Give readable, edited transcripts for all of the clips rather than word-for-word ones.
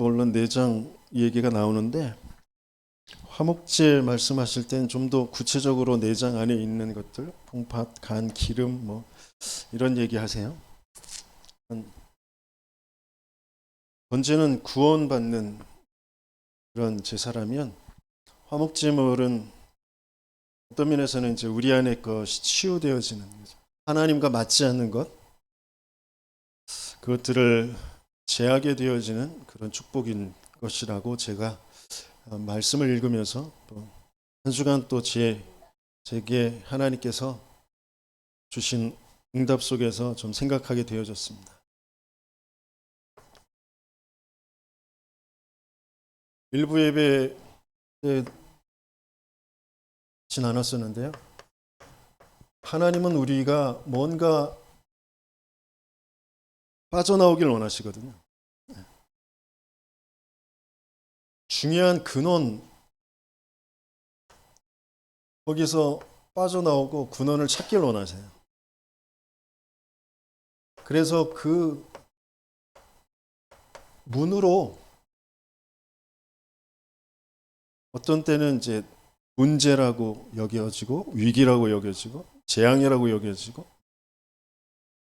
물론 내장 얘기가 나오는데 화목제 말씀하실 땐 좀 더 구체적으로 내장 안에 있는 것들, 봉팥, 간, 기름 뭐 이런 얘기 하세요. 번제는 구원받는 그런 제사라면 화목제물은 어떤 면에서는 이제 우리 안에 것이 치유되어지는 거죠. 하나님과 맞지 않는 것, 그것들을 제하게 되어지는 그런 축복인 것이라고 제가 말씀을 읽으면서 또 한 주간 또 제게 하나님께서 주신 응답 속에서 좀 생각하게 되어졌습니다. 일부 예배 때 지나눴었는데요. 하나님은 우리가 뭔가 빠져나오길 원하시거든요. 중요한 근원, 거기서 빠져나오고 근원을 찾길 원하세요. 그래서 그 문으로 어떤 때는 이제 문제라고 여겨지고 위기라고 여겨지고 재앙이라고 여겨지고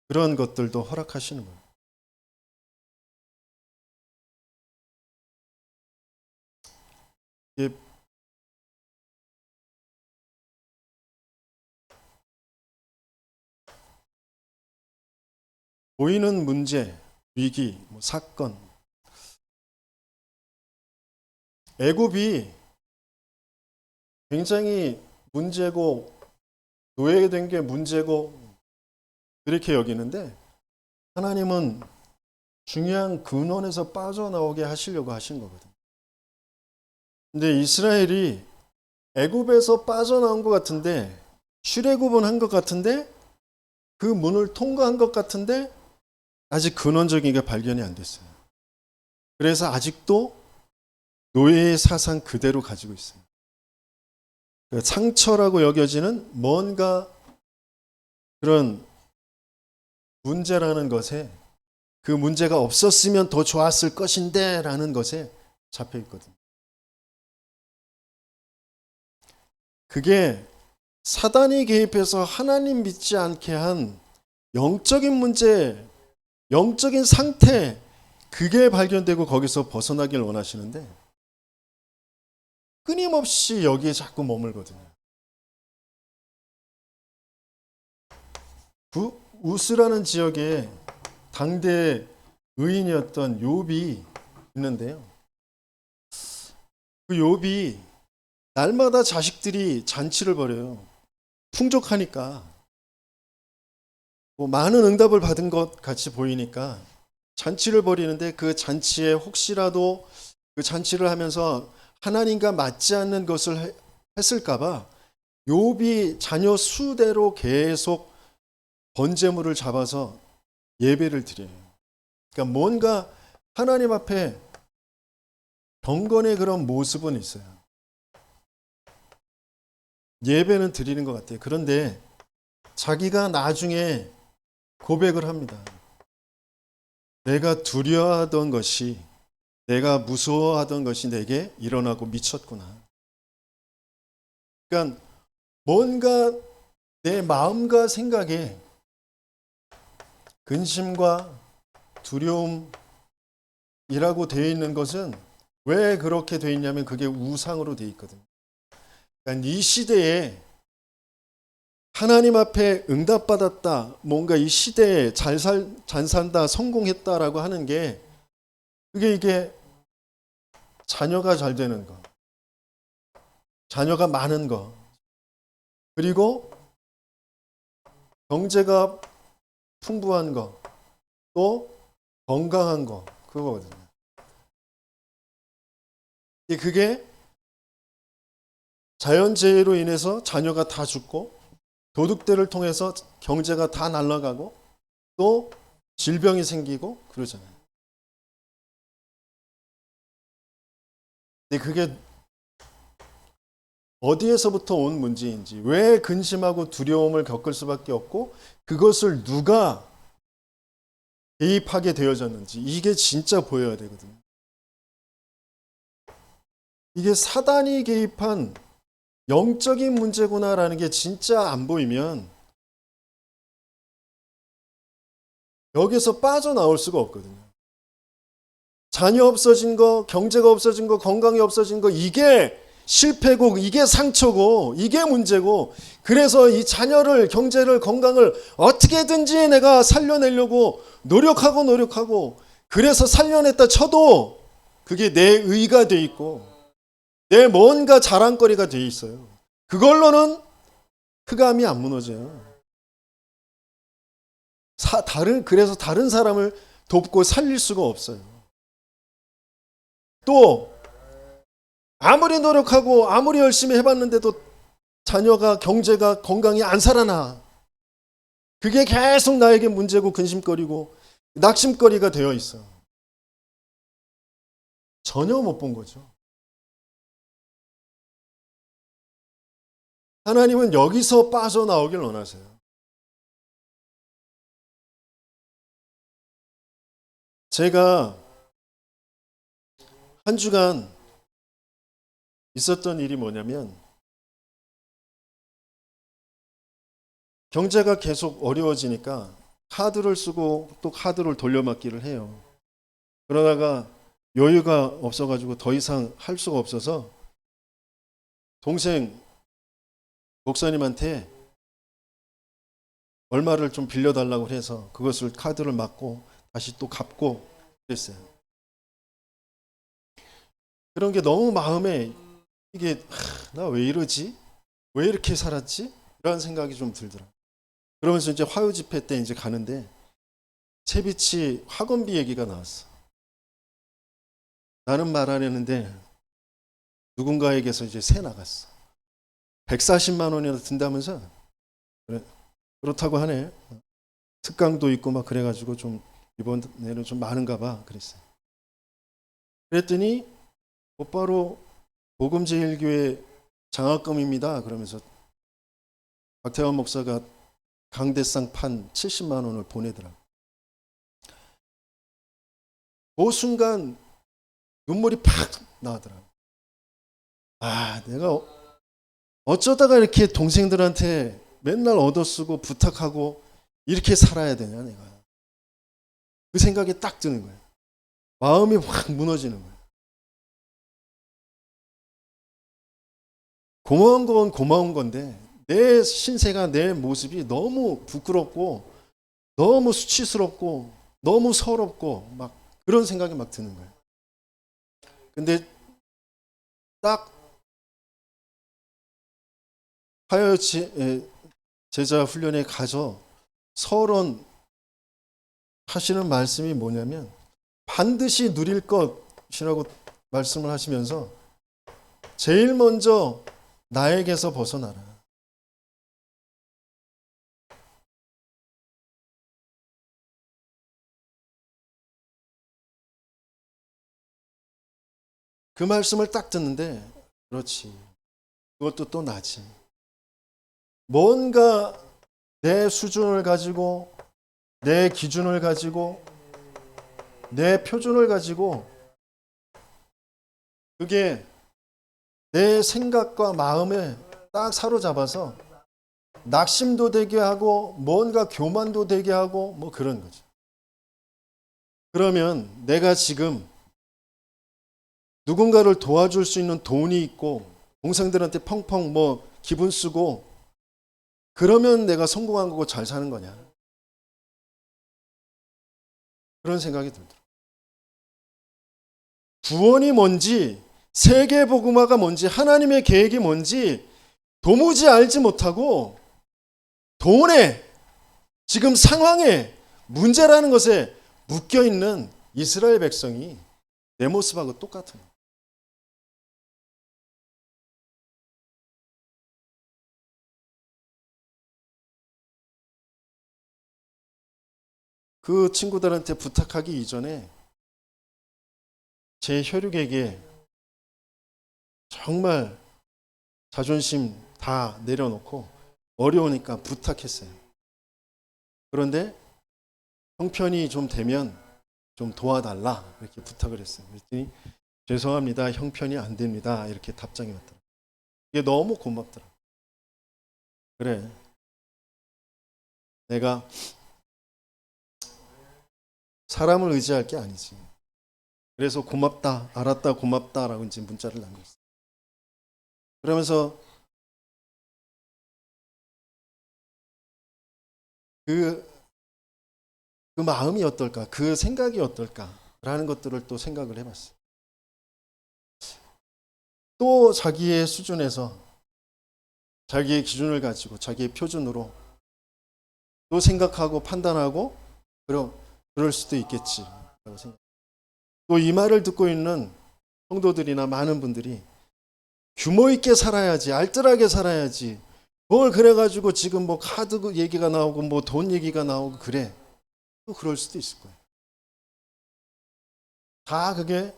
그런 것들도 허락하시는 거예요. 이게 보이는 문제, 위기, 사건, 애굽이 굉장히 문제고 노예된 게 문제고 그렇게 여기는데 하나님은 중요한 근원에서 빠져나오게 하시려고 하신 거거든요. 근데 이스라엘이 애굽에서 빠져나온 것 같은데 출애굽은 한 것 같은데 그 문을 통과한 것 같은데 아직 근원적인 게 발견이 안 됐어요. 그래서 아직도 노예의 사상 그대로 가지고 있어요. 상처라고 여겨지는 뭔가 그런 문제라는 것에 그 문제가 없었으면 더 좋았을 것인데 라는 것에 잡혀 있거든요. 그게 사단이 개입해서 하나님 믿지 않게 한 영적인 문제, 영적인 상태, 그게 발견되고 거기서 벗어나길 원하시는데 끊임없이 여기에 자꾸 머물거든요. 우스라는 지역에 당대 의인이었던 욥이 있는데요. 그 욥이 날마다 자식들이 잔치를 벌여요. 풍족하니까 많은 응답을 받은 것 같이 보이니까 잔치를 벌이는데 그 잔치에 혹시라도 그 잔치를 하면서 하나님과 맞지 않는 것을 했을까봐 욥이 자녀 수대로 계속 번제물을 잡아서 예배를 드려요. 그러니까 뭔가 하나님 앞에 경건의 그런 모습은 있어요. 예배는 드리는 것 같아요. 그런데 자기가 나중에 고백을 합니다. 내가 두려워하던 것이, 내가 무서워하던 것이 내게 일어나고 미쳤구나. 그러니까 뭔가 내 마음과 생각에 근심과 두려움이라고 되어 있는 것은 왜 그렇게 되어 있냐면 그게 우상으로 되어 있거든요. 그러니까 이 시대에 하나님 앞에 응답받았다, 뭔가 이 시대에 잘 산다, 성공했다라고 하는 게 이게 자녀가 잘 되는 거, 자녀가 많은 거, 그리고 경제가 풍부한 거, 또 건강한 거, 그거거든요. 그게 자연재해로 인해서 자녀가 다 죽고 도둑들을 통해서 경제가 다 날아가고 또 질병이 생기고 그러잖아요. 근데 그게 어디에서부터 온 문제인지, 왜 근심하고 두려움을 겪을 수밖에 없고 그것을 누가 개입하게 되어졌는지 이게 진짜 보여야 되거든요. 이게 사단이 개입한 영적인 문제구나라는 게 진짜 안 보이면 여기서 빠져나올 수가 없거든요. 자녀 없어진 거, 경제가 없어진 거, 건강이 없어진 거, 이게 실패고, 이게 상처고, 이게 문제고, 그래서 이 자녀를, 경제를, 건강을 어떻게든지 내가 살려내려고 노력하고, 그래서 살려냈다 쳐도 그게 내 의가 돼 있고, 내 뭔가 자랑거리가 돼 있어요. 그걸로는 흑암이 안 무너져요. 그래서 다른 사람을 돕고 살릴 수가 없어요. 또 아무리 노력하고 아무리 열심히 해봤는데도 자녀가, 경제가, 건강이 안 살아나. 그게 계속 나에게 문제고 근심거리고 낙심거리가 되어 있어. 전혀 못 본 거죠. 하나님은 여기서 빠져나오길 원하세요. 제가 한 주간 있었던 일이 뭐냐면, 경제가 계속 어려워지니까 카드를 쓰고 또 카드를 돌려막기를 해요. 그러다가 여유가 없어가지고 더 이상 할 수가 없어서 동생 목사님한테 얼마를 좀 빌려달라고 해서 그것을 카드를 막고 다시 또 갚고 그랬어요. 그런 게 너무 마음에 이게 나 왜 이러지? 왜 이렇게 살았지? 이런 생각이 좀 들더라고요. 그러면서 이제 화요 집회 때 이제 가는데 채비치 학원비 얘기가 나왔어. 나는 말 안 했는데 누군가에게서 이제 새 나갔어. 140만 원이나 든다면서. 그래, 그렇다고 하네. 특강도 있고 막 그래가지고 좀 이번에는 좀 많은가 봐 그랬어요. 그랬더니 곧바로 복음제일교회 장학금입니다 그러면서 박태환 목사가 강대상 판 70만 원을 보내더라. 그 순간 눈물이 팍 나더라. 아, 내가 어쩌다가 이렇게 동생들한테 맨날 얻어쓰고 부탁하고 이렇게 살아야 되냐 내가. 그 생각이 딱 드는 거예요. 마음이 확 무너지는 거예요. 고마운 건 고마운 건데 내 신세가, 내 모습이 너무 부끄럽고 너무 수치스럽고 너무 서럽고 막 그런 생각이 막 드는 거예요. 근데 딱 화요 제자 훈련에 가서 서론 하시는 말씀이 뭐냐면 반드시 누릴 것이라고 말씀을 하시면서 제일 먼저 나에게서 벗어나라. 그 말씀을 딱 듣는데 그렇지. 그것도 또 나지. 뭔가 내 수준을 가지고 내 기준을 가지고 내 표준을 가지고 그게 내 생각과 마음에 딱 사로잡아서 낙심도 되게 하고 뭔가 교만도 되게 하고 뭐 그런 거죠. 그러면 내가 지금 누군가를 도와줄 수 있는 돈이 있고 동생들한테 펑펑 뭐 기분 쓰고 그러면 내가 성공한 거고 잘 사는 거냐. 그런 생각이 들더라고요. 구원이 뭔지, 세계복음화가 뭔지, 하나님의 계획이 뭔지 도무지 알지 못하고 돈에, 지금 상황에, 문제라는 것에 묶여있는 이스라엘 백성이 내 모습하고 똑같은 거예요. 그 친구들한테 부탁하기 이전에 제 혈육에게 정말 자존심 다 내려놓고 어려우니까 부탁했어요. 그런데 형편이 좀 되면 좀 도와달라 이렇게 부탁을 했어요. 그랬더니 죄송합니다. 형편이 안 됩니다. 이렇게 답장이 왔더라고요. 이게 너무 고맙더라고요. 그래, 내가 사람을 의지할 게 아니지. 그래서 고맙다, 알았다, 고맙다라고 이제 문자를 남겼어요. 그러면서 그 마음이 어떨까, 그 생각이 어떨까라는 것들을 또 생각을 해봤어요. 또 자기의 수준에서, 자기의 기준을 가지고, 자기의 표준으로 또 생각하고 판단하고, 그럴 수도 있겠지라고 생각. 또 이 말을 듣고 있는 성도들이나 많은 분들이 규모 있게 살아야지, 알뜰하게 살아야지, 뭘 그래가지고 지금 뭐 카드 얘기가 나오고 뭐 돈 얘기가 나오고 그래. 또 그럴 수도 있을 거예요. 다 그게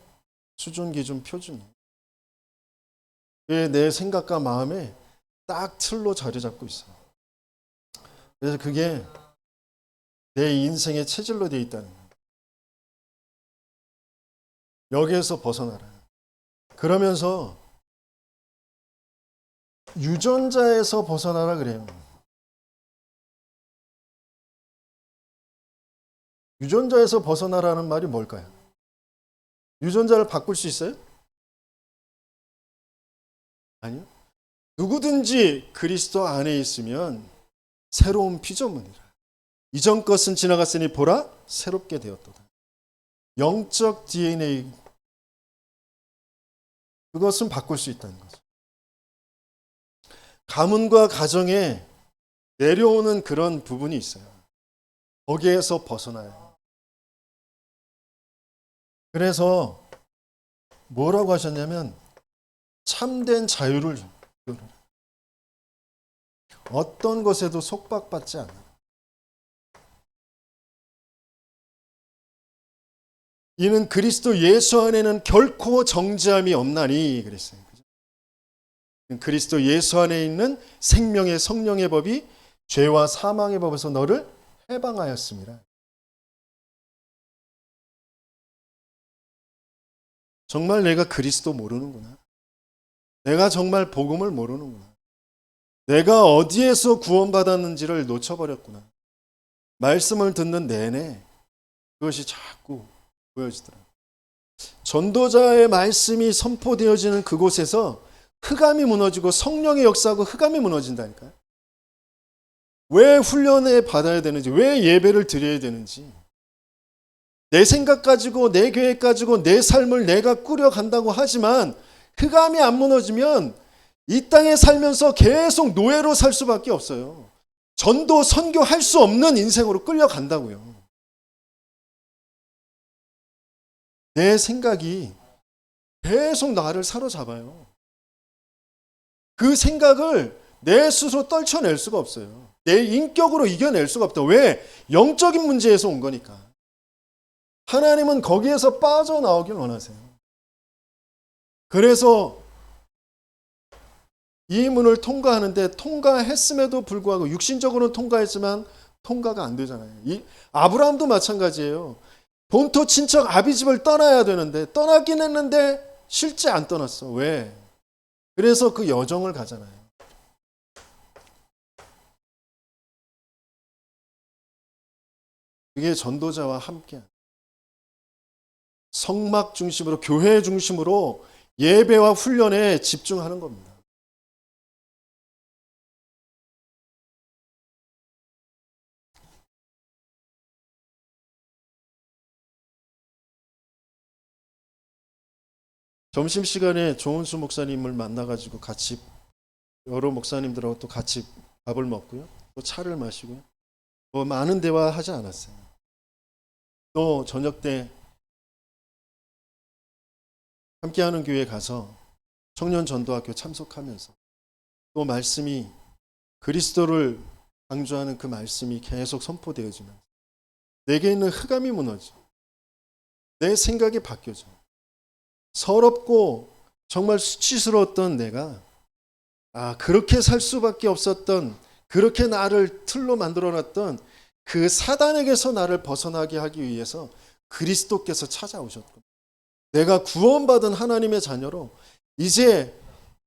수준, 기준, 표준이에요. 그게 내 생각과 마음에 딱 틀로 자리 잡고 있어요. 그래서 그게 내 인생의 체질로 되어 있다는 거예요. 여기에서 벗어나라. 그러면서 유전자에서 벗어나라 그래요. 유전자에서 벗어나라는 말이 뭘까요? 유전자를 바꿀 수 있어요? 아니요. 누구든지 그리스도 안에 있으면 새로운 피조물이라. 이전 것은 지나갔으니 보라 새롭게 되었도다. 영적 DNA, 그것은 바꿀 수 있다는 거죠. 가문과 가정에 내려오는 그런 부분이 있어요. 거기에서 벗어나요. 그래서 뭐라고 하셨냐면 참된 자유를 어떤 것에도 속박받지 않아. 이는 그리스도 예수 안에는 결코 정죄함이 없나니 그랬어요. 그리스도 예수 안에 있는 생명의 성령의 법이 죄와 사망의 법에서 너를 해방하였습니다. 정말 내가 그리스도 모르는구나. 내가 정말 복음을 모르는구나. 내가 어디에서 구원받았는지를 놓쳐버렸구나. 말씀을 듣는 내내 그것이 자꾸 보여지더라고요. 전도자의 말씀이 선포되어지는 그곳에서 흑암이 무너지고 성령의 역사하고 흑암이 무너진다니까요. 왜 훈련을 받아야 되는지, 왜 예배를 드려야 되는지, 내 생각 가지고 내 계획 가지고 내 삶을 내가 꾸려간다고 하지만 흑암이 안 무너지면 이 땅에 살면서 계속 노예로 살 수밖에 없어요. 전도 선교할 수 없는 인생으로 끌려간다고요. 내 생각이 계속 나를 사로잡아요. 그 생각을 내 스스로 떨쳐낼 수가 없어요. 내 인격으로 이겨낼 수가 없다. 왜? 영적인 문제에서 온 거니까. 하나님은 거기에서 빠져나오길 원하세요. 그래서 이 문을 통과하는데 통과했음에도 불구하고 육신적으로는 통과했지만 통과가 안 되잖아요. 아브라함도 마찬가지예요. 본토 친척 아비집을 떠나야 되는데 떠나긴 했는데 실제 안 떠났어. 왜? 그래서 그 여정을 가잖아요. 그게 전도자와 함께 성막 중심으로, 교회 중심으로 예배와 훈련에 집중하는 겁니다. 점심시간에 조은수 목사님을 만나가지고 같이 여러 목사님들하고 또 같이 밥을 먹고요. 또 차를 마시고요. 뭐 많은 대화 하지 않았어요. 또 저녁 때 함께하는 교회에 가서 청년 전도학교 참석하면서 또 말씀이 그리스도를 강조하는 그 말씀이 계속 선포되어지면서 내게 있는 흑암이 무너져. 내 생각이 바뀌어져. 서럽고 정말 수치스러웠던 내가 그렇게 살 수밖에 없었던, 그렇게 나를 틀로 만들어놨던 그 사단에게서 나를 벗어나게 하기 위해서 그리스도께서 찾아오셨고 내가 구원받은 하나님의 자녀로 이제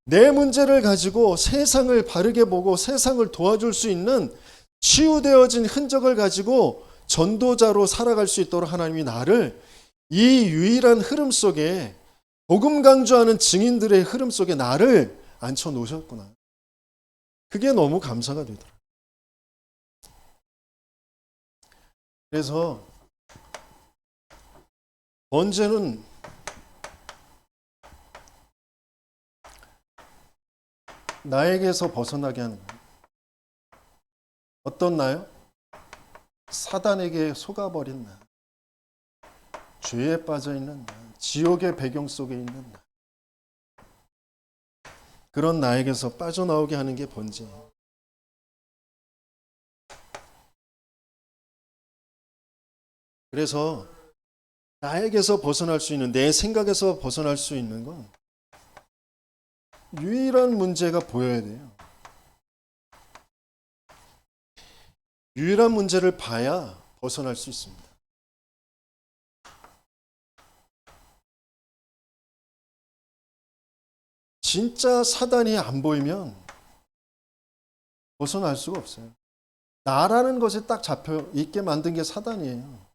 내 문제를 가지고 세상을 바르게 보고 세상을 도와줄 수 있는 치유되어진 흔적을 가지고 전도자로 살아갈 수 있도록 하나님이 나를 이 유일한 흐름 속에, 복음 강조하는 증인들의 흐름 속에 나를 앉혀 놓으셨구나. 그게 너무 감사가 되더라고요. 그래서 번제는 나에게서 벗어나게 하는 거예요. 어떤 나요? 사단에게 속아버린 나, 죄에 빠져있는 나, 지옥의 배경 속에 있는 나, 그런 나에게서 빠져나오게 하는 게 번제예요. 그래서 나에게서 벗어날 수 있는, 내 생각에서 벗어날 수 있는 건 유일한 문제가 보여야 돼요. 유일한 문제를 봐야 벗어날 수 있습니다. 진짜 사단이 안 보이면 벗어날 수가 없어요. 나라는 것에 딱 잡혀 있게 만든 게 사단이에요.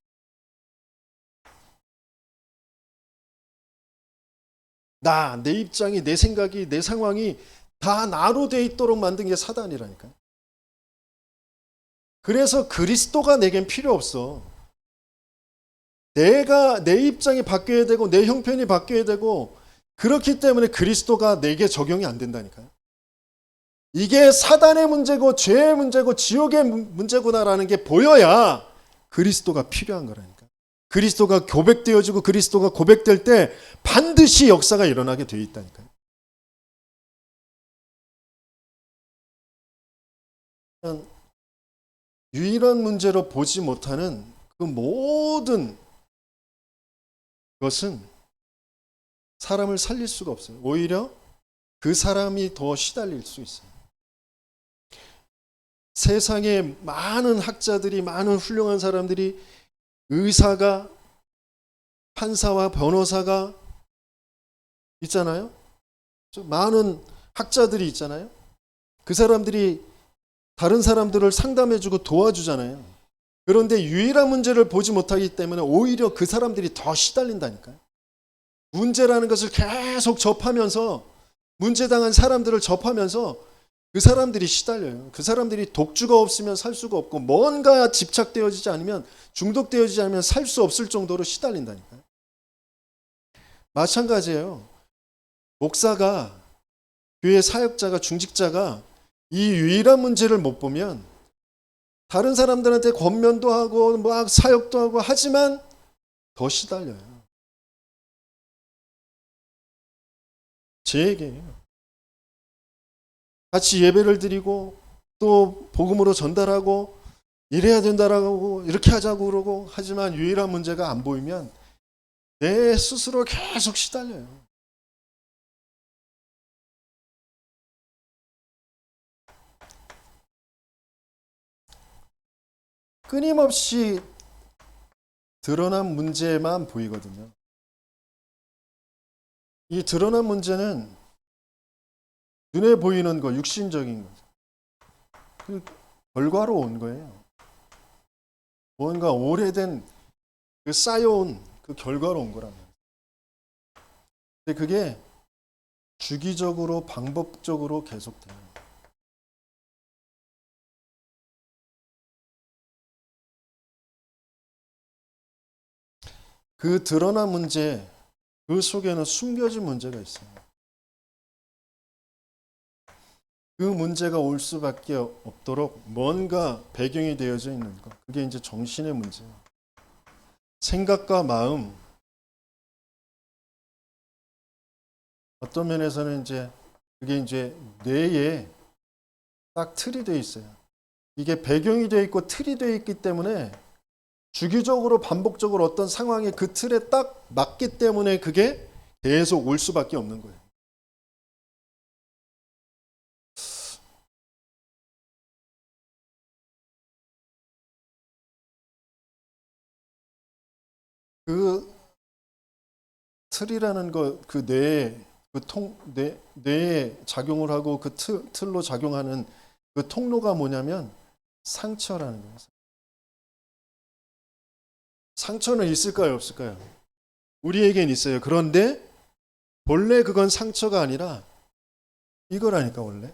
내 입장이, 내 생각이, 내 상황이 다 나로 돼 있도록 만든 게 사단이라니까요. 그래서 그리스도가 내겐 필요 없어. 내 입장이 바뀌어야 되고 내 형편이 바뀌어야 되고, 그렇기 때문에 그리스도가 내게 적용이 안 된다니까요. 이게 사단의 문제고 죄의 문제고 지옥의 문제구나라는 게 보여야 그리스도가 필요한 거라니까. 그리스도가 고백되어지고 그리스도가 고백될 때 반드시 역사가 일어나게 되어 있다니까요. 유일한 문제로 보지 못하는 그 모든 것은 사람을 살릴 수가 없어요. 오히려 그 사람이 더 시달릴 수 있어요. 세상에 많은 학자들이, 많은 훌륭한 사람들이, 의사가, 판사와 변호사가 있잖아요. 많은 학자들이 있잖아요. 그 사람들이 다른 사람들을 상담해주고 도와주잖아요. 그런데 유일한 문제를 보지 못하기 때문에 오히려 그 사람들이 더 시달린다니까요. 문제라는 것을 계속 접하면서, 문제당한 사람들을 접하면서 그 사람들이 시달려요. 그 사람들이 독주가 없으면 살 수가 없고, 뭔가 집착되어지지 않으면, 중독되어지지 않으면 살 수 없을 정도로 시달린다니까요. 마찬가지예요. 목사가, 교회 사역자가, 중직자가 이 유일한 문제를 못 보면 다른 사람들한테 권면도 하고 막 사역도 하고 하지만 더 시달려요. 제 얘기예요. 같이 예배를 드리고 또 복음으로 전달하고 이래야 된다라고, 이렇게 하자고 그러고 하지만 유일한 문제가 안 보이면 내 스스로 계속 시달려요. 끊임없이 드러난 문제만 보이거든요. 이 드러난 문제는 눈에 보이는 거, 육신적인 거죠. 그 결과로 온 거예요. 뭔가 오래된 그 쌓여온 그 결과로 온 거란 말이에요. 근데 그게 주기적으로 반복적으로 계속돼요. 그 드러난 문제, 그 속에는 숨겨진 문제가 있어요. 그 문제가 올 수밖에 없도록 뭔가 배경이 되어져 있는 것. 그게 이제 정신의 문제예요. 생각과 마음. 어떤 면에서는 이제 그게 이제 뇌에 딱 틀이 되어 있어요. 이게 배경이 되어 있고 틀이 되어 있기 때문에 주기적으로 반복적으로 어떤 상황에 그 틀에 딱 맞기 때문에 그게 계속 올 수밖에 없는 거예요. 그 틀이라는 거, 그 뇌에 작용을 하고 그 틀로 작용하는 그 통로가 뭐냐면 상처라는 거예요. 상처는 있을까요, 없을까요? 우리에겐 있어요. 그런데 본래 그건 상처가 아니라 이거라니까. 원래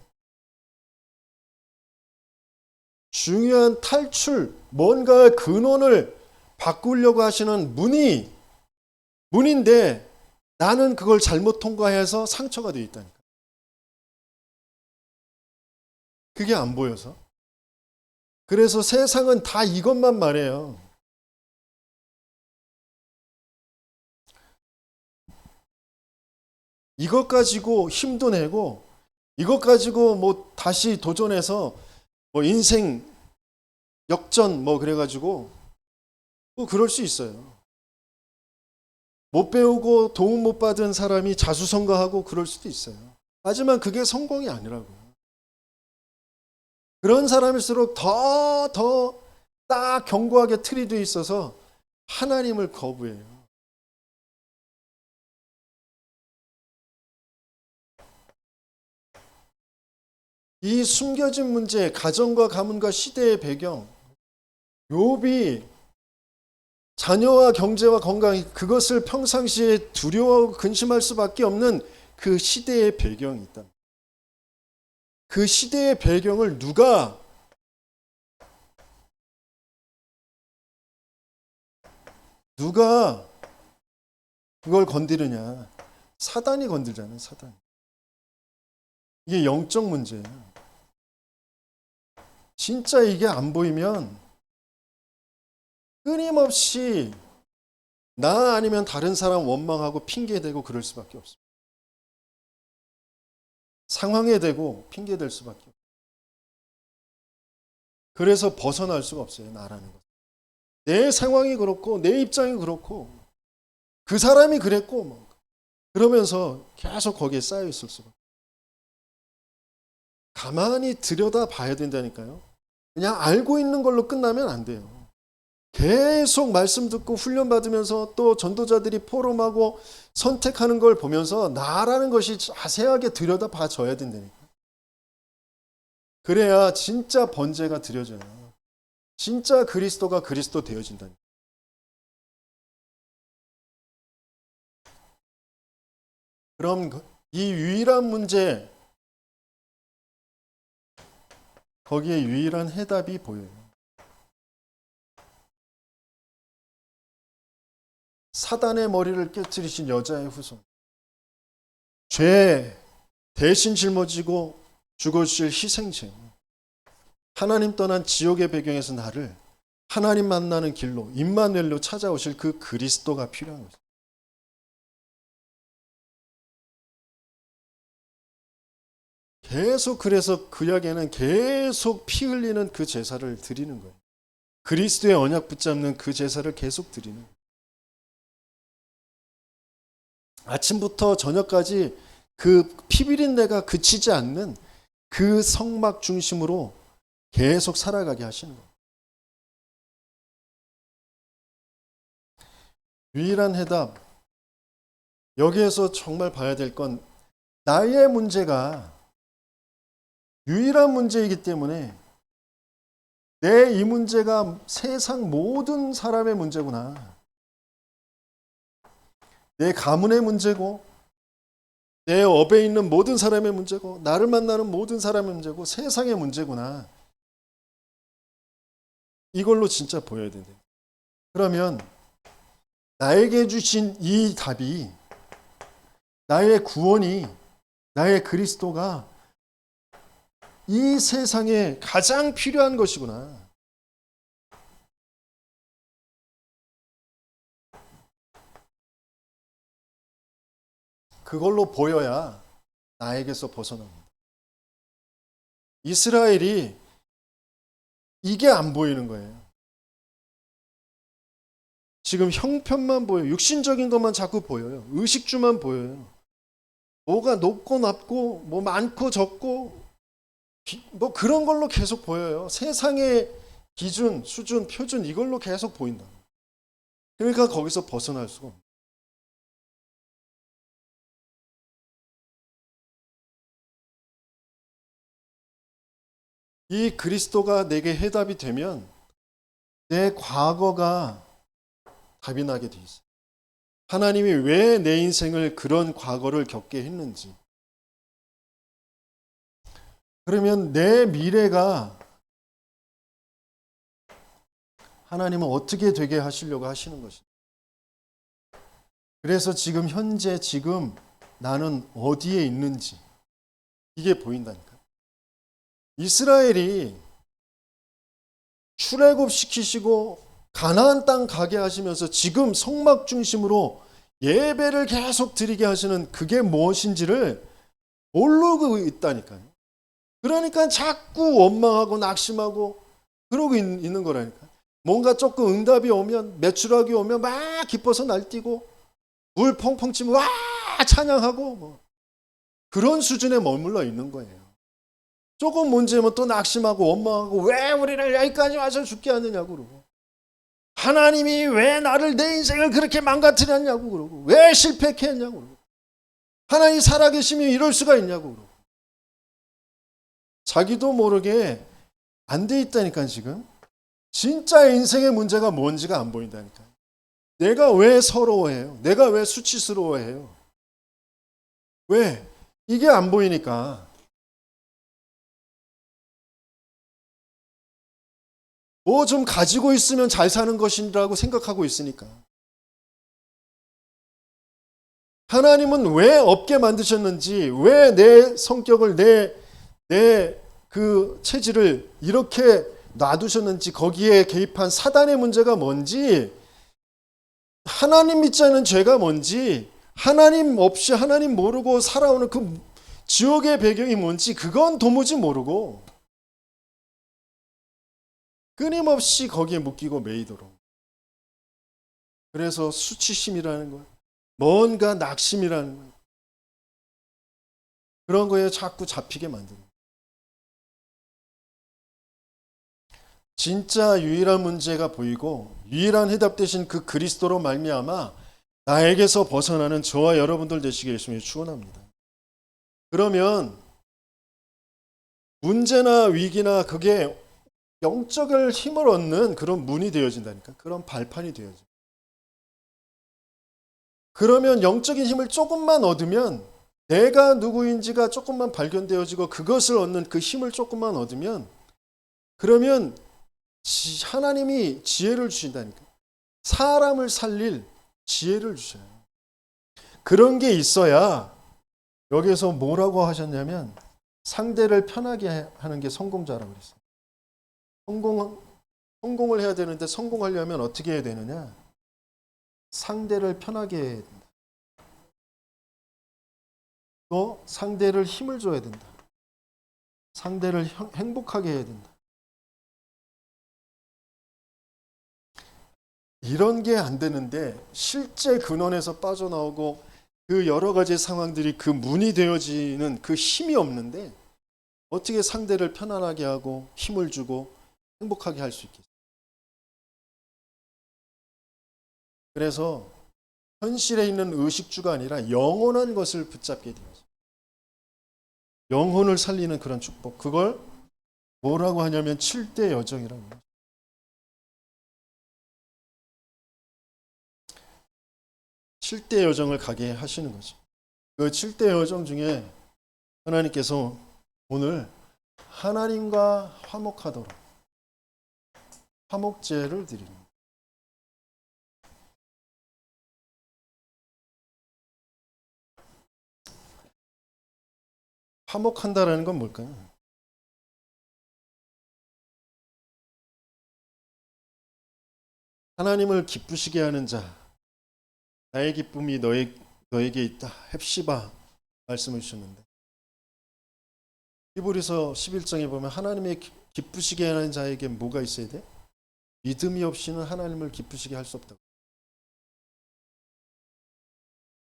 중요한 탈출, 뭔가 근원을 바꾸려고 하시는 문인데 나는 그걸 잘못 통과해서 상처가 되어 있다니까. 그게 안 보여서. 그래서 세상은 다 이것만 말해요. 이것 가지고 힘도 내고, 이것 가지고 뭐 다시 도전해서 뭐 인생 역전 뭐 그래가지고 뭐 그럴 수 있어요. 못 배우고 도움 못 받은 사람이 자수성가하고 그럴 수도 있어요. 하지만 그게 성공이 아니라고요. 그런 사람일수록 더 딱 견고하게 틀이 돼 있어서 하나님을 거부해요. 이 숨겨진 문제, 가정과 가문과 시대의 배경, 욥이 자녀와 경제와 건강, 그것을 평상시에 두려워하고 근심할 수밖에 없는 그 시대의 배경이 있다. 그 시대의 배경을 누가 그걸 건드리냐? 사단이 건들잖아요, 사단. 이게 영적 문제예요. 진짜 이게 안 보이면 끊임없이 나 아니면 다른 사람 원망하고 핑계대고 그럴 수밖에 없습니다. 상황에 대고 핑계댈 수밖에 없어요. 그래서 벗어날 수가 없어요, 나라는 것. 내 상황이 그렇고 내 입장이 그렇고 그 사람이 그랬고 뭐 그러면서 계속 거기에 쌓여 있을 수가 없어요. 가만히 들여다 봐야 된다니까요. 그냥 알고 있는 걸로 끝나면 안 돼요. 계속 말씀 듣고 훈련 받으면서 또 전도자들이 포럼하고 선택하는 걸 보면서 나라는 것이 자세하게 들여다 봐줘야 된다니까. 그래야 진짜 번제가 드려져요. 진짜 그리스도가 그리스도 되어진다니까. 그럼 이 유일한 문제, 거기에 유일한 해답이 보여요. 사단의 머리를 깨뜨리신 여자의 후손. 죄 대신 짊어지고 죽어주실 희생제. 하나님 떠난 지옥의 배경에서 나를 하나님 만나는 길로 임마누엘로 찾아오실 그 그리스도가 필요한 거죠. 계속 그래서 구약에는 계속 피 흘리는 그 제사를 드리는 거예요. 그리스도의 언약 붙잡는 그 제사를 계속 드리는 거예요. 아침부터 저녁까지 그 피비린내가 그치지 않는 그 성막 중심으로 계속 살아가게 하시는 거예요. 유일한 해답, 여기에서 정말 봐야 될 건 나의 문제가 유일한 문제이기 때문에 내 이 문제가 세상 모든 사람의 문제구나. 내 가문의 문제고 내 업에 있는 모든 사람의 문제고 나를 만나는 모든 사람의 문제고 세상의 문제구나. 이걸로 진짜 보여야 된다. 그러면 나에게 주신 이 답이 나의 구원이 나의 그리스도가 이 세상에 가장 필요한 것이구나. 그걸로 보여야 나에게서 벗어납니다. 이스라엘이 이게 안 보이는 거예요. 지금 형편만 보여요. 육신적인 것만 자꾸 보여요. 의식주만 보여요. 뭐가 높고 낮고 뭐 많고 적고 뭐 그런 걸로 계속 보여요. 세상의 기준, 수준, 표준 이걸로 계속 보인다. 그러니까 거기서 벗어날 수가 없어요. 이 그리스도가 내게 해답이 되면 내 과거가 답이 나게 돼 있어요. 하나님이 왜 내 인생을 그런 과거를 겪게 했는지. 그러면 내 미래가 하나님은 어떻게 되게 하시려고 하시는 것입니다. 그래서 지금 현재 지금 나는 어디에 있는지 이게 보인다니까. 이스라엘이 출애굽 시키시고 가나안 땅 가게 하시면서 지금 성막 중심으로 예배를 계속 드리게 하시는 그게 무엇인지를 모르고 있다니까요. 그러니까 자꾸 원망하고 낙심하고 그러고 있는 거라니까. 뭔가 조금 응답이 오면, 매출하기 오면 막 기뻐서 날뛰고 물 펑펑 치면 와 찬양하고 뭐 그런 수준에 머물러 있는 거예요. 조금 문제면 또 낙심하고 원망하고 왜 우리를 여기까지 와서 죽게 하느냐고 그러고, 하나님이 왜 나를, 내 인생을 그렇게 망가뜨렸냐고 그러고, 왜 실패케 했냐고 그러고, 하나님 살아계시면 이럴 수가 있냐고 그러고, 자기도 모르게 안 돼 있다니까. 지금 진짜 인생의 문제가 뭔지가 안 보인다니까. 내가 왜 서러워해요? 내가 왜 수치스러워해요? 왜? 이게 안 보이니까. 뭐 좀 가지고 있으면 잘 사는 것이라고 생각하고 있으니까. 하나님은 왜 없게 만드셨는지, 왜 내 성격을, 내 그 체질을 이렇게 놔두셨는지, 거기에 개입한 사단의 문제가 뭔지, 하나님 믿지 않는 죄가 뭔지, 하나님 없이 하나님 모르고 살아오는 그 지옥의 배경이 뭔지 그건 도무지 모르고 끊임없이 거기에 묶이고 매이도록. 그래서 수치심이라는 거, 뭔가 낙심이라는 거, 그런 거에 자꾸 잡히게 만드는 거예요. 진짜 유일한 문제가 보이고 유일한 해답 되신 그 그리스도로 말미암아 나에게서 벗어나는 저와 여러분들 되시길 예수님이 축원합니다. 그러면 문제나 위기나 그게 영적을 힘을 얻는 그런 문이 되어진다니까. 그런 발판이 되어져. 그러면 영적인 힘을 조금만 얻으면, 내가 누구인지가 조금만 발견되어지고 그것을 얻는 그 힘을 조금만 얻으면, 그러면 하나님이 지혜를 주신다니까. 사람을 살릴 지혜를 주셔요. 그런 게 있어야, 여기서 뭐라고 하셨냐면 상대를 편하게 하는 게 성공자라고 그랬어요. 성공을 해야 되는데 성공하려면 어떻게 해야 되느냐? 상대를 편하게 해야 된다. 또 상대를 힘을 줘야 된다. 상대를 행복하게 해야 된다. 이런 게 안 되는데, 실제 근원에서 빠져나오고 그 여러 가지 상황들이 그 문이 되어지는 그 힘이 없는데 어떻게 상대를 편안하게 하고 힘을 주고 행복하게 할 수 있겠어요? 그래서 현실에 있는 의식주가 아니라 영원한 것을 붙잡게 되죠. 영혼을 살리는 그런 축복. 그걸 뭐라고 하냐면 7대 여정이라고 해요. 7대 여정을 가게 하시는 거죠. 그 7대 여정 중에 하나님께서 오늘 하나님과 화목하도록 화목제를 드립니다. 화목한다라는 건 뭘까요? 하나님을 기쁘시게 하는 자, 나의 기쁨이 너에게 있다. 헵시바 말씀을 주셨는데, 히브리서 11장에 보면 하나님의 기쁘시게 하는 자에게 뭐가 있어야 돼? 믿음이 없이는 하나님을 기쁘시게 할 수 없다고.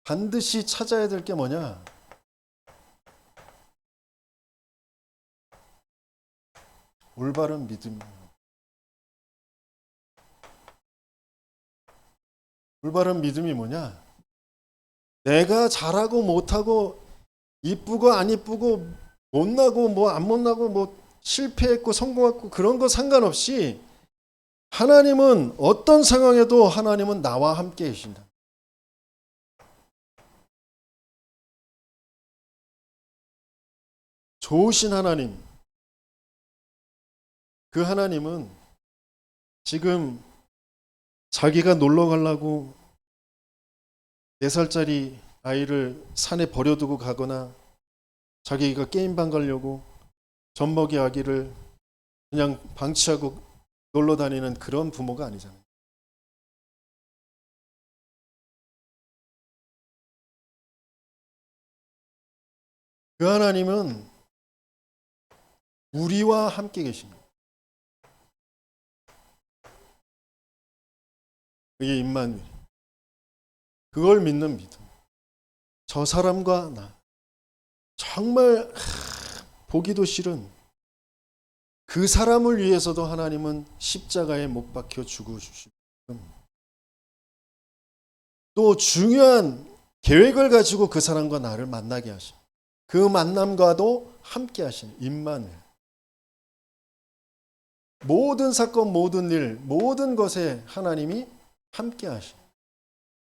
반드시 찾아야 될 게 뭐냐? 올바른 믿음이에요. 올바른 믿음이 뭐냐? 내가 잘하고 못하고 이쁘고 안 이쁘고 못나고 뭐 안 못나고 뭐 실패했고 성공했고 그런 거 상관없이 하나님은 어떤 상황에도 하나님은 나와 함께 계신다. 좋으신 하나님, 그 하나님은 지금 자기가 놀러 가려고 4살짜리 아이를 산에 버려두고 가거나 자기가 게임방 가려고 젖먹이 아기를 그냥 방치하고 놀러 다니는 그런 부모가 아니잖아요. 그 하나님은 우리와 함께 계십니다. 그게 임마누엘. 그걸 믿는 믿음. 저 사람과 나 정말 보기도 싫은 그 사람을 위해서도 하나님은 십자가에 못 박혀 죽어주시고 또 중요한 계획을 가지고 그 사람과 나를 만나게 하시고 그 만남과도 함께 하시는 임마누엘. 모든 사건, 모든 일, 모든 것에 하나님이 함께 하시는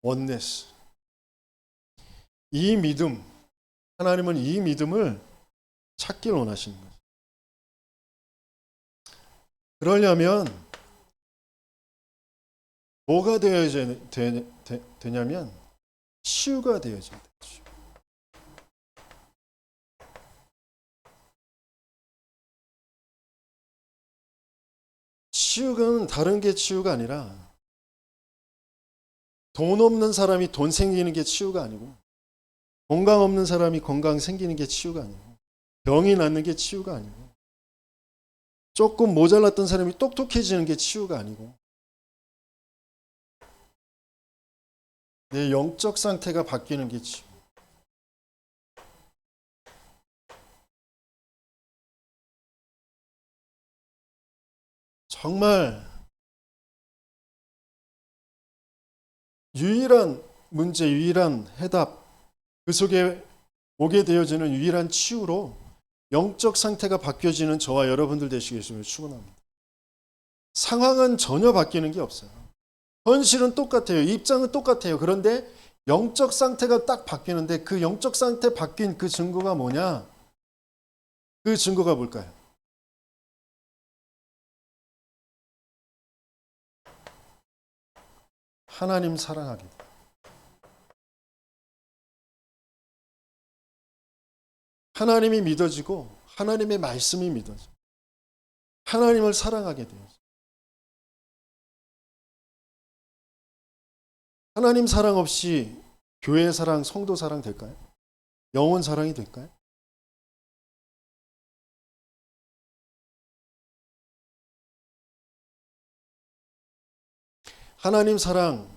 원네스. 이 믿음, 하나님은 이 믿음을 찾길 원하시는 거죠. 그러려면 뭐가 되어야 되냐면 치유가 되어야 되죠. 치유는 다른 게 치유가 아니라 돈 없는 사람이 돈 생기는 게 치유가 아니고 건강 없는 사람이 건강 생기는 게 치유가 아니고 병이 낫는 게 치유가 아니고 조금 모자랐던 사람이 똑똑해지는 게 치유가 아니고 내 영적 상태가 바뀌는 게 치유. 정말 유일한 문제, 유일한 해답, 그 속에 오게 되어지는 유일한 치유로 영적 상태가 바뀌어지는 저와 여러분들 되시겠음을 축원합니다. 상황은 전혀 바뀌는 게 없어요. 현실은 똑같아요. 입장은 똑같아요. 그런데 영적 상태가 딱 바뀌는데 그 영적 상태 바뀐 그 증거가 뭐냐? 그 증거가 뭘까요? 하나님 사랑하게 돼. 하나님이 믿어지고 하나님의 말씀이 믿어져. 하나님을 사랑하게 돼요. 하나님 사랑 없이 교회 사랑, 성도 사랑 될까요? 영혼 사랑이 될까요? 하나님 사랑,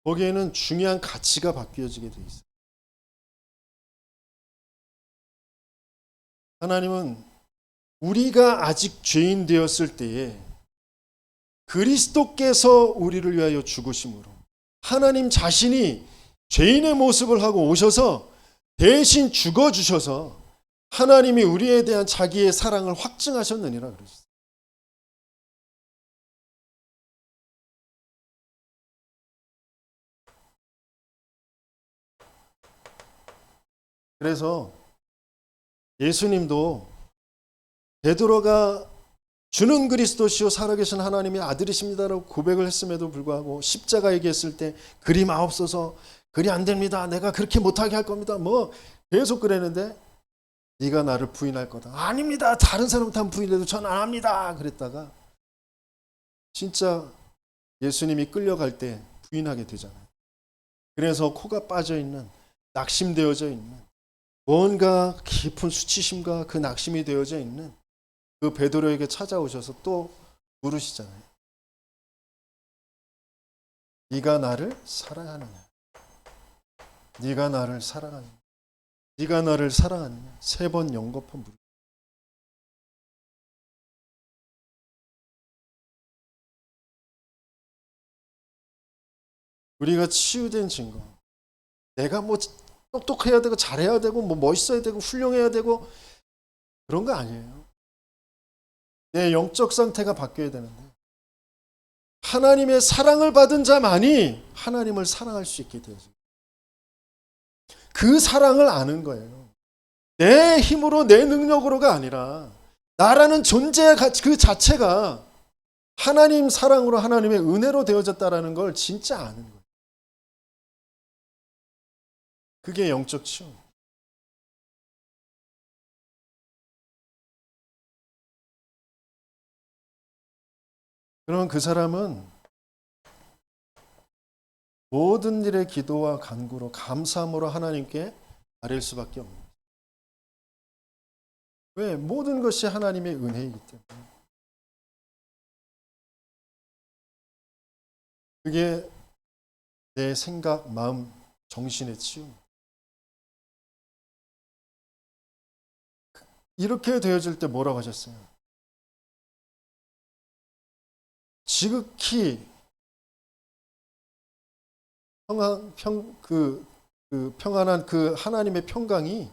거기에는 중요한 가치가 바뀌어지게 돼 있어요. 하나님은 우리가 아직 죄인 되었을 때에 그리스도께서 우리를 위하여 죽으심으로 하나님 자신이 죄인의 모습을 하고 오셔서 대신 죽어주셔서 하나님이 우리에 대한 자기의 사랑을 확증하셨느니라 그러셨어요. 그래서 예수님도 베드로가 주는 그리스도시요 살아계신 하나님의 아들이십니다라고 고백을 했음에도 불구하고 십자가에 계실 때 그리 마옵소서, 그리 안 됩니다, 내가 그렇게 못하게 할 겁니다, 뭐 계속 그랬는데 네가 나를 부인할 거다, 아닙니다, 다른 사람한테 한 부인해도 전 안 합니다 그랬다가 진짜 예수님이 끌려갈 때 부인하게 되잖아요. 그래서 코가 빠져있는, 낙심되어져 있는, 뭔가 깊은 수치심과 그 낙심이 되어져 있는 그 베드로에게 찾아오셔서 또 물으시잖아요. 네가 나를 사랑하느냐? 네가 나를 사랑하느냐? 네가 나를 사랑하느냐? 3번 연거푸 물으. 우리가 치유된 증거. 내가 뭐 똑똑해야 되고 잘해야 되고 뭐 멋있어야 되고 훌륭해야 되고 그런 거 아니에요. 내 영적 상태가 바뀌어야 되는데 하나님의 사랑을 받은 자만이 하나님을 사랑할 수 있게 되어요. 그 사랑을 아는 거예요. 내 힘으로 내 능력으로가 아니라 나라는 존재 그 자체가 하나님 사랑으로 하나님의 은혜로 되어졌다라는 걸 진짜 아는 거예요. 그게 영적 치유. 그러면 그 사람은 모든 일의 기도와 간구로 감사함으로 하나님께 아뢰일 수밖에 없는 거예요. 왜? 모든 것이 하나님의 은혜이기 때문에. 그게 내 생각, 마음, 정신의 치유입니다. 이렇게 되어질 때 뭐라고 하셨어요? 지극히 평안한 그 하나님의 평강이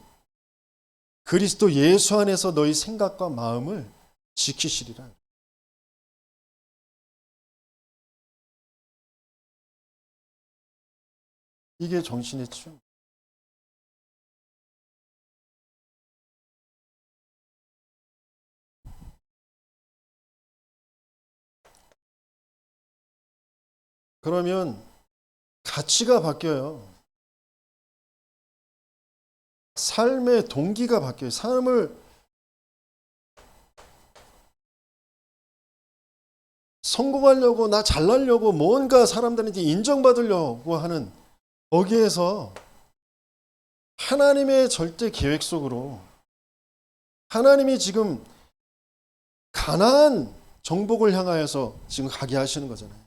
그리스도 예수 안에서 너희 생각과 마음을 지키시리라. 이게 정신의 치유. 그러면 가치가 바뀌어요. 삶의 동기가 바뀌어요. 삶을 성공하려고, 나 잘나려고, 뭔가 사람들한테 인정받으려고 하는 거기에서 하나님의 절대 계획 속으로 하나님이 지금 가나안 정복을 향하여서 지금 가게 하시는 거잖아요.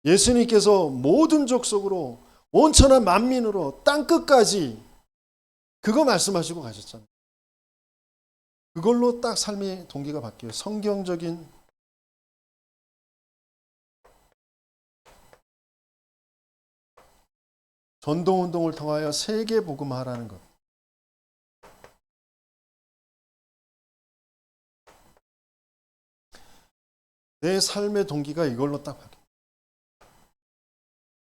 예수님께서 모든 족속으로 온천한 만민으로 땅끝까지 그거 말씀하시고 가셨잖아요. 그걸로 딱 삶의 동기가 바뀌어요. 성경적인 전도운동을 통하여 세계 복음화라는 것. 내 삶의 동기가 이걸로 딱 바뀌어요.